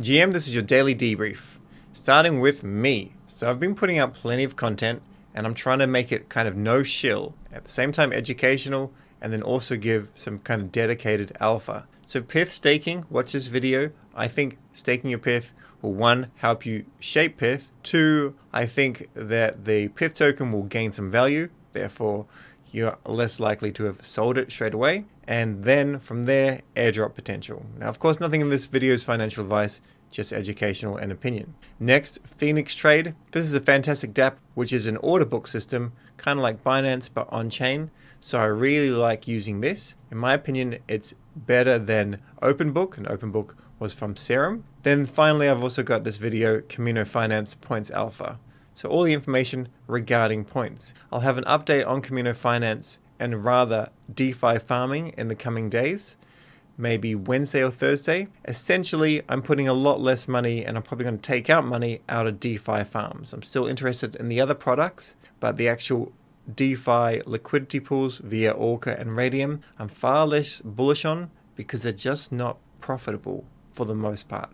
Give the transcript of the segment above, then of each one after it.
GM, this is your daily debrief, starting with me. So I've been putting out plenty of content and I'm trying to make it kind of no shill, at the same time educational, and then also give some kind of dedicated alpha. So PYTH staking, watch this video. I think staking your PYTH will 1, help you shape PYTH. 2, I think that the PYTH token will gain some value, therefore you're less likely to have sold it straight away. And then from there, airdrop potential. Now, of course, nothing in this video is financial advice, just educational and opinion. Next, Phoenix Trade. This is a fantastic dApp, which is an order book system, kind of like Binance, but on-chain. So I really like using this. In my opinion, it's better than OpenBook, and OpenBook was from Serum. Then finally, I've also got this video, Camino Finance Points Alpha. So all the information regarding points. I'll have an update on Camino Finance and rather DeFi farming in the coming days, maybe Wednesday or Thursday. Essentially, I'm putting a lot less money and I'm probably going to take out money out of DeFi farms. I'm still interested in the other products, but the actual DeFi liquidity pools via Orca and Radium, I'm far less bullish on because they're just not profitable for the most part.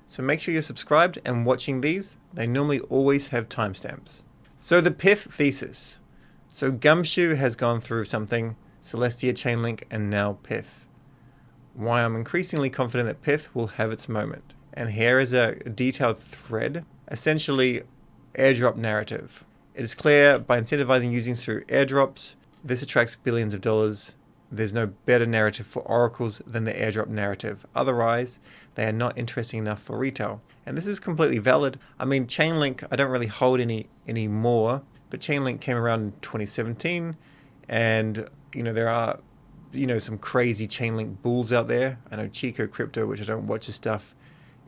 So make sure you're subscribed and watching these. They normally always have timestamps. So the PYTH thesis. So Gumshoe has gone through something, Celestia, Chainlink, and now PYTH. Why I'm increasingly confident that PYTH will have its moment. And here is a detailed thread, essentially airdrop narrative. It is clear by incentivizing users through airdrops, this attracts billions of dollars. There's no better narrative for oracles than the airdrop narrative. Otherwise, they are not interesting enough for retail. And this is completely valid. I mean, Chainlink, I don't really hold any more, but Chainlink came around in 2017, and there are some crazy Chainlink bulls out there. I know Chico Crypto, which I don't watch his stuff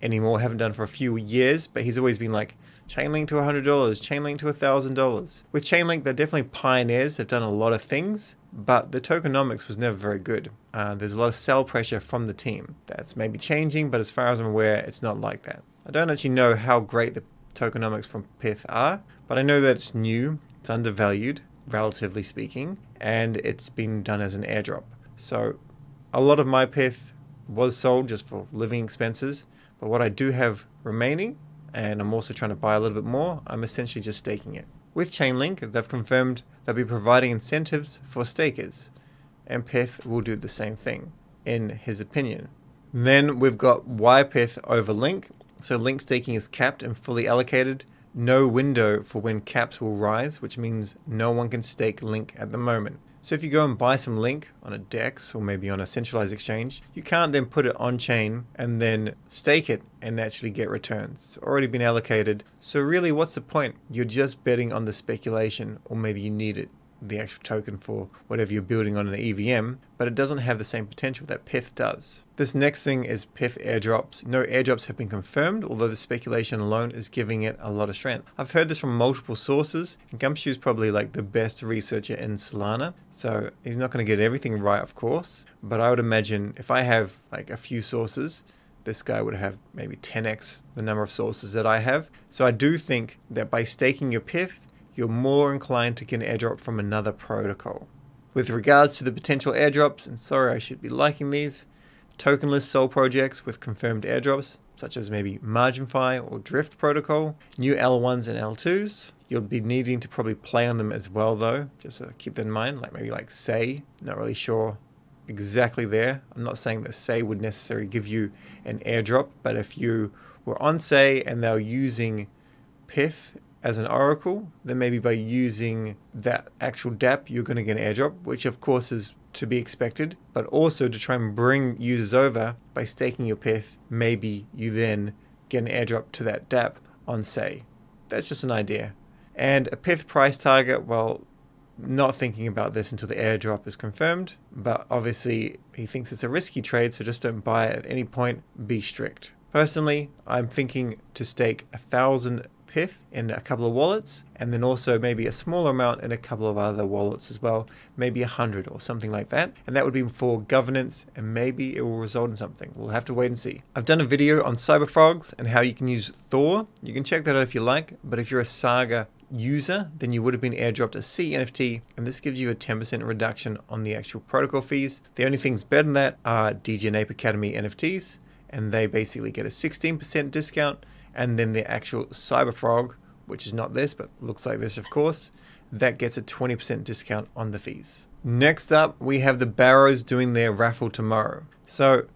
anymore, haven't done for a few years, but he's always been like, Chainlink to $100, Chainlink to $1,000. With Chainlink, they're definitely pioneers. They've done a lot of things, but the tokenomics was never very good. There's a lot of sell pressure from the team. That's maybe changing, but as far as I'm aware, it's not like that. I don't actually know how great the tokenomics from PYTH are, but I know that it's new, it's undervalued, relatively speaking, and it's been done as an airdrop. So a lot of my PYTH was sold just for living expenses, but what I do have remaining, and I'm also trying to buy a little bit more, I'm essentially just staking it. With Chainlink, they've confirmed they'll be providing incentives for stakers, and PYTH will do the same thing, in his opinion. Then we've got why PYTH over Link. So Link staking is capped and fully allocated. No window for when caps will rise, which means no one can stake Link at the moment. So if you go and buy some Link on a DEX or maybe on a centralized exchange, you can't then put it on chain and then stake it and actually get returns. It's already been allocated. So really, what's the point? You're just betting on the speculation, or maybe you need it, the actual token for whatever you're building on an EVM, but it doesn't have the same potential that PYTH does. This next thing is PYTH airdrops. No airdrops have been confirmed, although the speculation alone is giving it a lot of strength. I've heard this from multiple sources, and Gumshoe is probably like the best researcher in Solana, so he's not going to get everything right, of course, but I would imagine if I have like a few sources, this guy would have maybe 10x the number of sources that I have. So I do think that by staking your PYTH, you're more inclined to get an airdrop from another protocol. With regards to the potential airdrops, and sorry I should be liking these, tokenless SOL projects with confirmed airdrops, such as maybe MarginFi or Drift protocol, new L1s and L2s. You'll be needing to probably play on them as well though, just to keep that in mind, like maybe like Say, not really sure exactly there. I'm not saying that Say would necessarily give you an airdrop, but if you were on Say and they're using PYTH as an oracle, then maybe by using that actual dApp, you're going to get an airdrop, which of course is to be expected, but also to try and bring users over by staking your PYTH, maybe you then get an airdrop to that dApp on Say. That's just an idea. And a PYTH price target, well, not thinking about this until the airdrop is confirmed, but obviously he thinks it's a risky trade, so just don't buy it at any point, be strict. Personally, I'm thinking to stake 1,000 PYTH in a couple of wallets, and then also maybe a smaller amount in a couple of other wallets as well, maybe 100 or something like that. And that would be for governance, and maybe it will result in something. We'll have to wait and see. I've done a video on cyberfrogs and how you can use Thor. You can check that out if you like, but if you're a Saga user, then you would have been airdropped a C NFT, and this gives you a 10% reduction on the actual protocol fees. The only things better than that are DJ and Ape Academy NFTs, and they basically get a 16% discount. And then the actual Cyberfrog, which is not this, but looks like this, of course, that gets a 20% discount on the fees. Next up, we have the Barrows doing their raffle tomorrow. So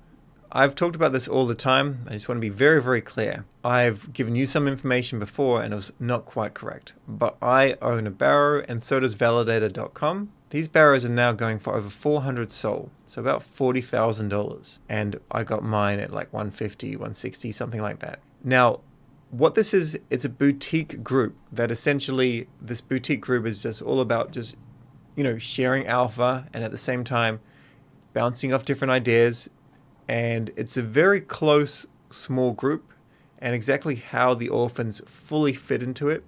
I've talked about this all the time. I just want to be very, very clear. I've given you some information before and it was not quite correct, but I own a Barrow and so does validator.com. These Barrows are now going for over 400 Sol, so about $40,000. And I got mine at like 150, 160, something like that. Now, what this is, it's a boutique group that essentially, this boutique group is just all about just, sharing alpha and at the same time bouncing off different ideas. And it's a very close, small group, and exactly how the Orphans fully fit into it.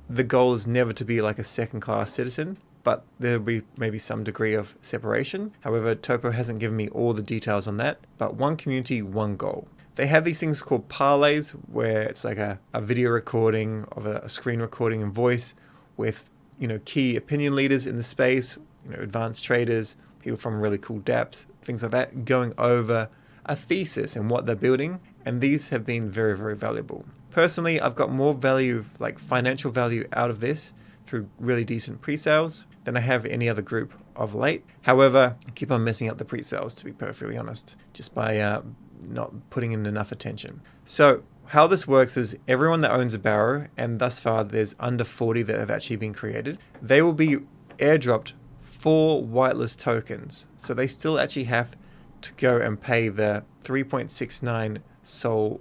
The goal is never to be like a second-class citizen, but there'll be maybe some degree of separation. However, Topo hasn't given me all the details on that, but one community, one goal. They have these things called parlays, where it's like a video recording of a screen recording and voice with, key opinion leaders in the space, advanced traders, people from really cool dApps, things like that, going over a thesis and what they're building. And these have been very, very valuable. Personally, I've got more value, like financial value out of this through really decent pre-sales than I have any other group of late. However, I keep on messing up the pre-sales, to be perfectly honest, just by not putting in enough attention. So how this works is everyone that owns a Barrow, and thus far there's under 40 that have actually been created, they will be airdropped 4 whitelist tokens. So they still actually have to go and pay the 3.69 Sol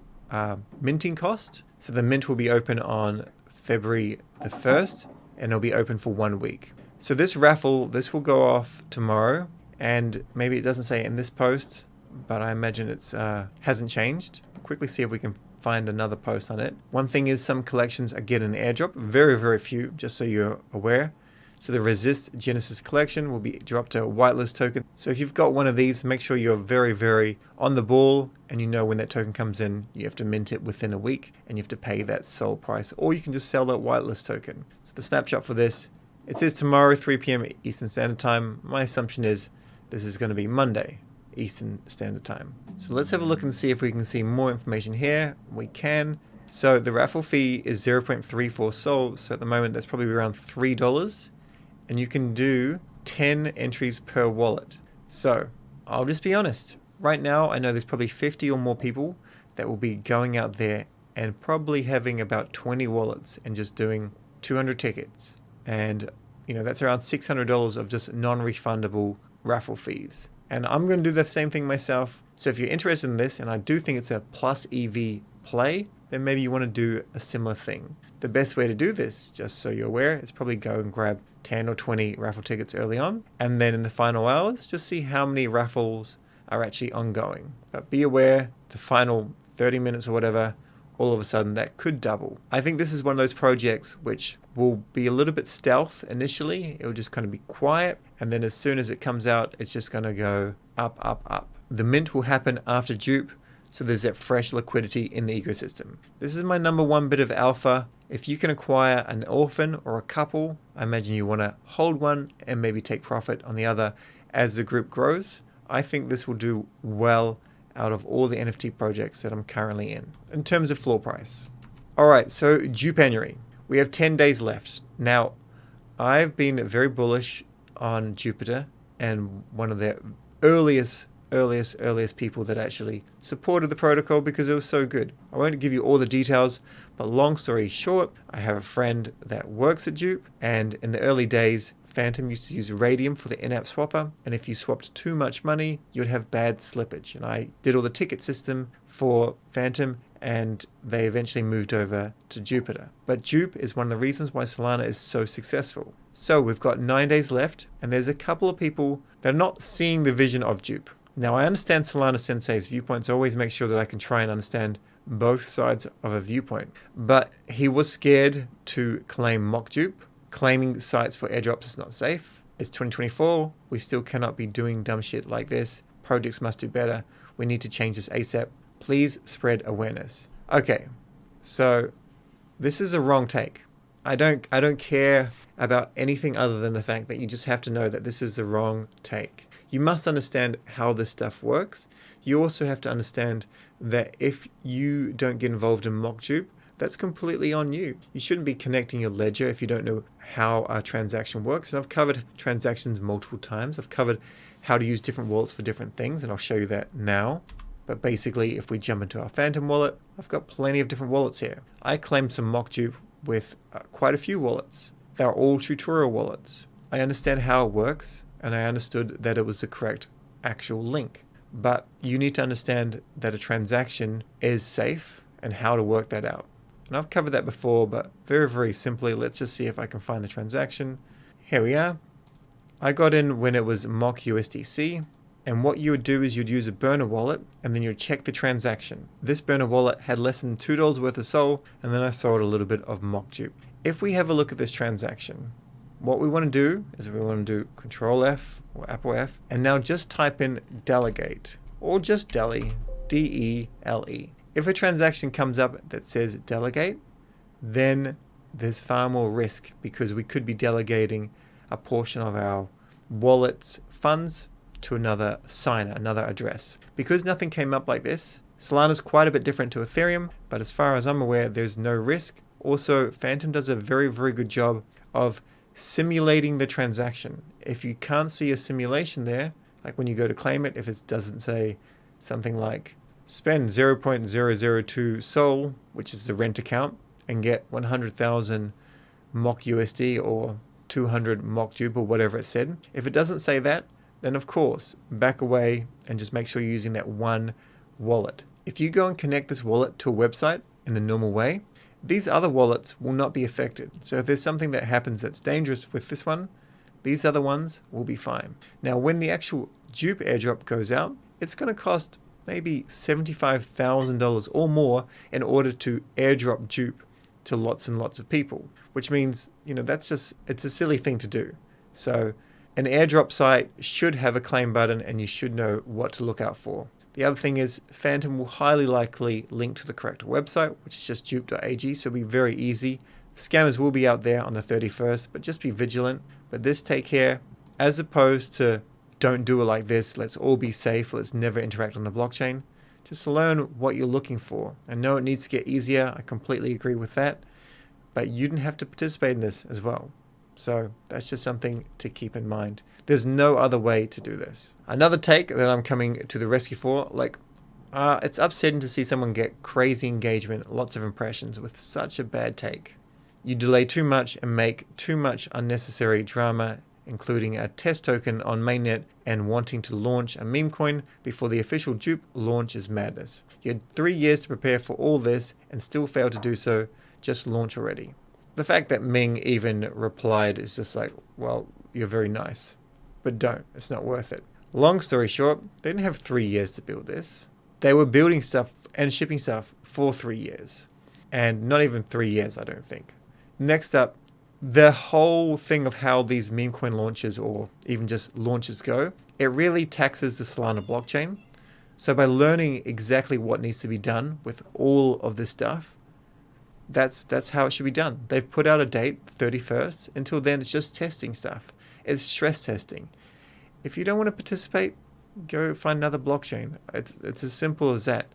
minting cost. So the mint will be open on February the 1st, and it'll be open for 1 week. So this raffle, this will go off tomorrow, and maybe it doesn't say in this post, but I imagine it's hasn't changed. I'll quickly see if we can find another post on it. One thing is some collections are getting an airdrop, very, very few, just so you're aware. So the Resist Genesis collection will be dropped to a whitelist token. So if you've got one of these, make sure you're very, very on the ball and you know when that token comes in, you have to mint it within a week and you have to pay that Sol price, or you can just sell that whitelist token. So the snapshot for this, it says tomorrow, 3 p.m. Eastern Standard Time. My assumption is this is going to be Monday, Eastern Standard Time. So let's have a look and see if we can see more information here. We can. So the raffle fee is 0.34 Sol. So at the moment, that's probably around $3. And you can do 10 entries per wallet. So I'll just be honest. Right now, I know there's probably 50 or more people that will be going out there and probably having about 20 wallets and just doing 200 tickets. And, that's around $600 of just non-refundable raffle fees. And I'm going to do the same thing myself. So if you're interested in this, and I do think it's a plus EV play, then maybe you want to do a similar thing. The best way to do this, just so you're aware, is probably go and grab 10 or 20 raffle tickets early on. And then in the final hours, just see how many raffles are actually ongoing. But be aware, the final 30 minutes or whatever, all of a sudden that could double. I think this is one of those projects which will be a little bit stealth initially. It will just kind of be quiet. And then as soon as it comes out, it's just going to go up, up, up. The mint will happen after dupe. So there's that fresh liquidity in the ecosystem. This is my number one bit of alpha. If you can acquire an orphan or a couple, I imagine you want to hold one and maybe take profit on the other as the group grows. I think this will do well out of all the NFT projects that I'm currently in terms of floor price. All right, so Jupuary. We have 10 days left. Now, I've been very bullish on Jupiter and one of the earliest people that actually supported the protocol because it was so good. I won't give you all the details, but long story short, I have a friend that works at Jupe, and in the early days, Phantom used to use Radium for the in-app swapper, and if you swapped too much money, you'd have bad slippage. And I did all the ticket system for Phantom, and they eventually moved over to Jupiter. But Jupe is one of the reasons why Solana is so successful. So we've got 9 days left, and there's a couple of people that are not seeing the vision of Jupe. Now, I understand Solana Sensei's viewpoints. I always make sure that I can try and understand both sides of a viewpoint. But he was scared to claim mock dupe. Claiming sites for airdrops is not safe. It's 2024. We still cannot be doing dumb shit like this. Projects must do better. We need to change this ASAP. Please spread awareness. Okay, so this is a wrong take. I don't care about anything other than the fact that you just have to know that this is the wrong take. You must understand how this stuff works You also have to understand that if you don't get involved in mock dupe, that's completely on you. You shouldn't be connecting your ledger if you don't know how a transaction works. And I've covered transactions multiple times. I've covered how to use different wallets for different things, and I'll show you that now. But basically, if we jump into our Phantom wallet, I've got plenty of different wallets here. I claimed some mock dupe with quite a few wallets. They're all tutorial wallets. I understand how it works, and I understood that it was the correct actual link. But you need to understand that a transaction is safe and how to work that out. And I've covered that before, but very, very simply, let's just see if I can find the transaction. Here we are. I got in when it was mock USDC. And what you would do is you'd use a burner wallet and then you'd check the transaction. This burner wallet had less than $2 worth of SOL, and then I sold a little bit of mock dupe. If we have a look at this transaction, what we want to do is we want to do Control F or Apple F, and now just type in delegate or just dele, D-E-L-E. If a transaction comes up that says delegate, then there's far more risk because we could be delegating a portion of our wallet's funds to another signer, another address. Because nothing came up like this, Solana's quite a bit different to Ethereum, but as far as I'm aware, there's no risk. Also, Phantom does a very, very good job of simulating the transaction. If you can't see a simulation there, like when you go to claim it, if it doesn't say something like spend 0.002 SOL, which is the rent account, and get 100,000 mock USD or 200 mock dupe or whatever it said. If it doesn't say that, then of course, back away and just make sure you're using that one wallet. If you go and connect this wallet to a website in the normal way, these other wallets will not be affected. So if there's something that happens that's dangerous with this one, these other ones will be fine. Now, when the actual dupe airdrop goes out, it's going to cost maybe $75,000 or more in order to airdrop dupe to lots and lots of people, which means, it's a silly thing to do. So an airdrop site should have a claim button and you should know what to look out for. The other thing is Phantom will highly likely link to the correct website, which is just dupe.ag, so it'll be very easy. Scammers will be out there on the 31st, but just be vigilant. But this take care, as opposed to don't do it like this, let's all be safe, let's never interact on the blockchain. Just learn what you're looking for. I know it needs to get easier, I completely agree with that, but you didn't have to participate in this as well. So that's just something to keep in mind. There's no other way to do this. Another take that I'm coming to the rescue for, it's upsetting to see someone get crazy engagement, lots of impressions with such a bad take. You delay too much and make too much unnecessary drama, including a test token on mainnet and wanting to launch a meme coin before the official dupe launch is madness. You had 3 years to prepare for all this and still failed to do so. Just launch already. The fact that Ming even replied is just like, well, you're very nice, but don't. It's not worth it. Long story short, they didn't have 3 years to build this. They were building stuff and shipping stuff for 3 years. And not even 3 years, I don't think. Next up, the whole thing of how these meme coin launches or even just launches go, it really taxes the Solana blockchain. So by learning exactly what needs to be done with all of this stuff, that's how it should be done. They've put out a date, 31st. Until then, it's just testing stuff. It's stress testing. If you don't want to participate, go find another blockchain. It's as simple as that.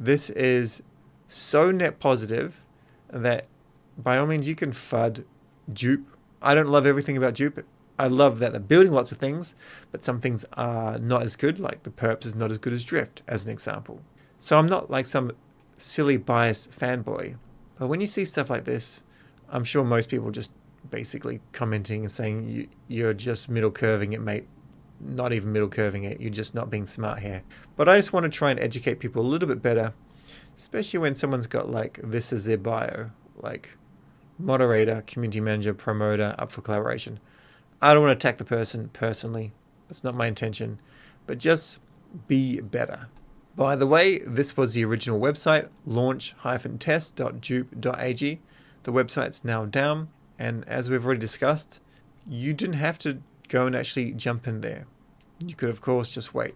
This is so net positive that by all means you can FUD dupe. I don't love everything about dupe. I love that they're building lots of things, but some things are not as good, like the perps is not as good as drift, as an example. So I'm not like some silly biased fanboy. But when you see stuff like this, I'm sure most people just basically commenting and saying you're just middle curving it, mate. Not even middle curving it. You're just not being smart here. But I just want to try and educate people a little bit better, especially when someone's got like this as their bio, like moderator, community manager, promoter, up for collaboration. I don't want to attack the person personally. That's not my intention. But just be better. By the way, this was the original website, launch-test.dupe.ag. The website's now down, and as we've already discussed, you didn't have to go and actually jump in there. You could, of course, just wait.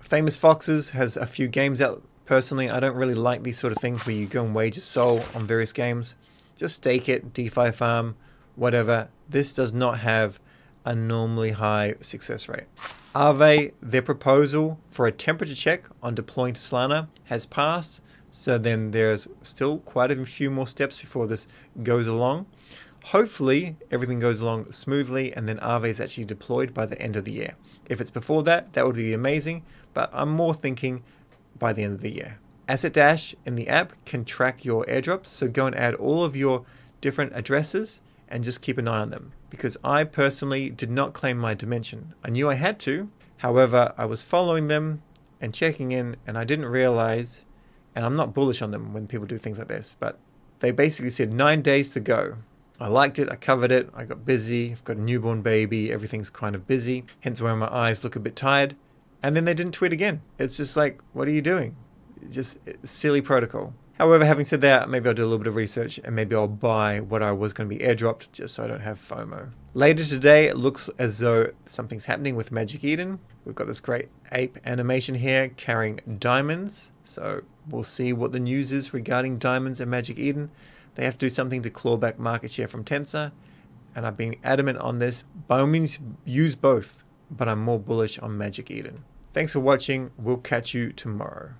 Famous Foxes has a few games out. Personally, I don't really like these sort of things where you go and wager SOL on various games. Just stake it, DeFi farm, whatever. This does not have a normally high success rate. Aave, their proposal for a temperature check on deploying to Solana has passed. So then there's still quite a few more steps before this goes along. Hopefully everything goes along smoothly and then Aave is actually deployed by the end of the year. If it's before that, that would be amazing, but I'm more thinking by the end of the year. AssetDash in the app can track your airdrops, so go and add all of your different addresses and just keep an eye on them. Because I personally did not claim my Dymension. I knew I had to, however, I was following them and checking in and I didn't realize, and I'm not bullish on them when people do things like this, but they basically said 9 days to go. I liked it, I covered it, I got busy, I've got a newborn baby, everything's kind of busy, hence why my eyes look a bit tired. And then they didn't tweet again. It's just like, what are you doing? Just silly protocol. However, having said that, maybe I'll do a little bit of research and maybe I'll buy what I was going to be airdropped just so I don't have FOMO. Later today, it looks as though something's happening with Magic Eden. We've got this great ape animation here carrying diamonds. So we'll see what the news is regarding diamonds and Magic Eden. They have to do something to claw back market share from Tensor. And I've been adamant on this. By all means, use both. But I'm more bullish on Magic Eden. Thanks for watching. We'll catch you tomorrow.